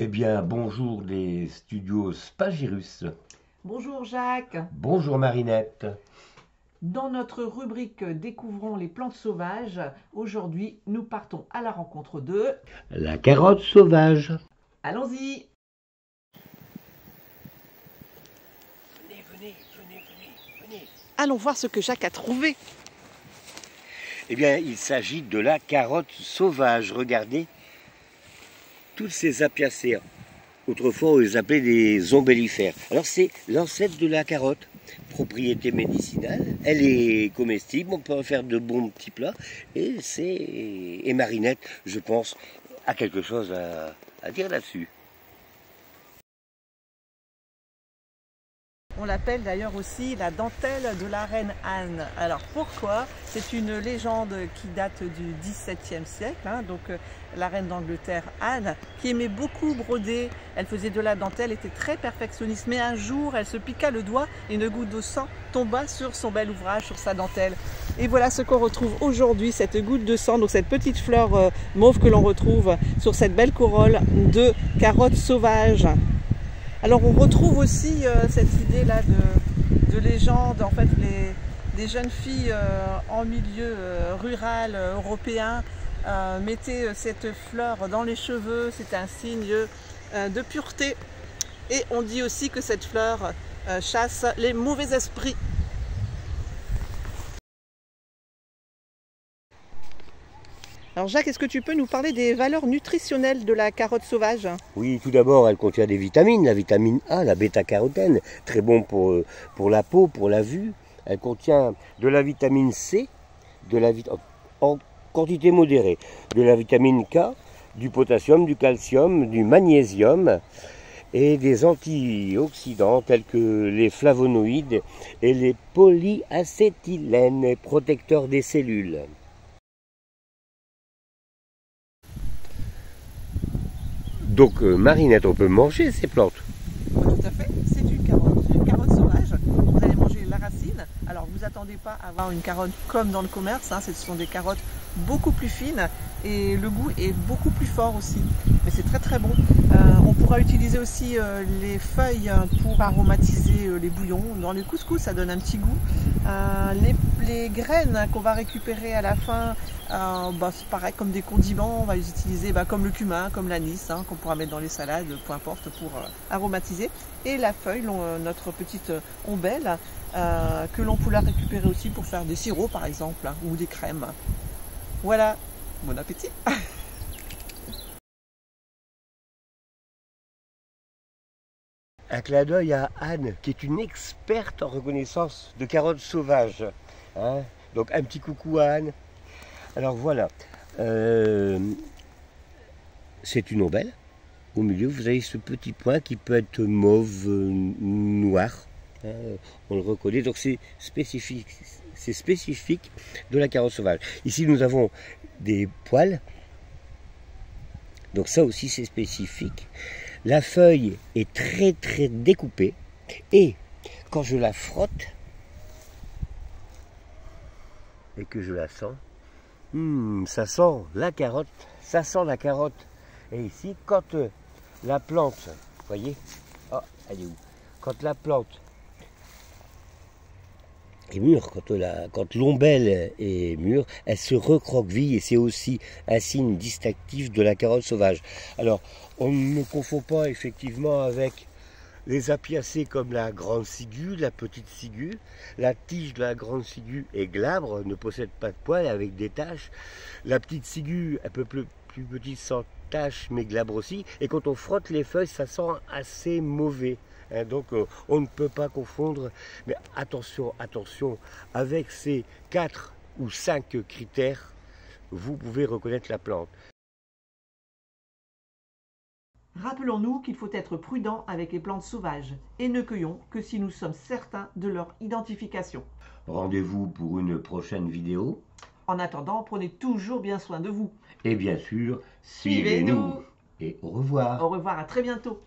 Eh bien, bonjour des studios Spagirus. Bonjour Jacques. Bonjour Marinette. Dans notre rubrique Découvrons les plantes sauvages, aujourd'hui nous partons à la rencontre de... La carotte sauvage. Allons-y. Venez. Allons voir ce que Jacques a trouvé. Eh bien, il s'agit de la carotte sauvage. Regardez, toutes ces apiacées. Autrefois, on les appelait des ombellifères. Alors, c'est l'ancêtre de la carotte. Propriété médicinale. Elle est comestible, on peut en faire de bons petits plats. Et Marinette, je pense, a quelque chose à dire là-dessus. On l'appelle d'ailleurs aussi la dentelle de la reine Anne. Alors pourquoi? C'est une légende qui date du XVIIe siècle, donc la reine d'Angleterre Anne, qui aimait beaucoup broder. Elle faisait de la dentelle, était très perfectionniste, mais un jour elle se piqua le doigt et une goutte de sang tomba sur son bel ouvrage, sur sa dentelle. Et voilà ce qu'on retrouve aujourd'hui, cette goutte de sang, donc cette petite fleur mauve que l'on retrouve sur cette belle corolle de carotte sauvage. Alors on retrouve aussi cette idée-là de légende, en fait des jeunes filles en milieu rural européen mettaient cette fleur dans les cheveux, c'est un signe de pureté. Et on dit aussi que cette fleur chasse les mauvais esprits. Alors Jacques, est-ce que tu peux nous parler des valeurs nutritionnelles de la carotte sauvage? Oui, tout d'abord, elle contient des vitamines, la vitamine A, la bêta-carotène, très bon pour la peau, pour la vue. Elle contient de la vitamine C, en quantité modérée, de la vitamine K, du potassium, du calcium, du magnésium et des antioxydants tels que les flavonoïdes et les polyacétylènes, protecteurs des cellules. Donc Marinette, on peut manger ces plantes. Tout à fait, c'est une carotte sauvage. Vous allez manger la racine. Alors vous attendez pas à avoir une carotte comme dans le commerce, ce sont des carottes beaucoup plus fines et le goût est beaucoup plus fort aussi. Mais c'est très très bon. On pourra utiliser aussi les feuilles pour aromatiser les bouillons. Dans les couscous, ça donne un petit goût. Les graines qu'on va récupérer à la fin, c'est pareil comme des condiments, on va les utiliser comme le cumin, comme l'anis, qu'on pourra mettre dans les salades, peu importe, pour aromatiser. Et la feuille, notre petite ombelle, que l'on pourra récupérer aussi pour faire des sirops par exemple, ou des crèmes. Voilà, bon appétit! Un clin d'œil à Anne, qui est une experte en reconnaissance de carottes sauvages. Donc un petit coucou à Anne. Alors voilà, c'est une ombelle. Au milieu, vous avez ce petit point qui peut être mauve, noir. On le reconnaît, donc c'est spécifique de la carotte sauvage. Ici, nous avons des poils. Donc ça aussi, c'est spécifique. La feuille est très très découpée. Et quand je la frotte et que je la sens, ça sent la carotte. Ça sent la carotte. Et ici, quand la plante, vous voyez, elle est où? Quand la plante est mûre, quand l'ombelle est mûre, elle se recroqueville et c'est aussi un signe distinctif de la carotte sauvage. Alors, on ne confond pas effectivement avec les apiacées comme la grande ciguë, la petite ciguë. La tige de la grande ciguë est glabre, ne possède pas de poils avec des taches. La petite ciguë, un peu plus petite sans taches mais glabre aussi. Et quand on frotte les feuilles, ça sent assez mauvais. Donc on ne peut pas confondre, mais attention, avec ces 4 ou 5 critères, vous pouvez reconnaître la plante. Rappelons-nous qu'il faut être prudent avec les plantes sauvages et ne cueillons que si nous sommes certains de leur identification. Rendez-vous pour une prochaine vidéo. En attendant, prenez toujours bien soin de vous. Et bien sûr, suivez-nous. Et au revoir. Au revoir, à très bientôt.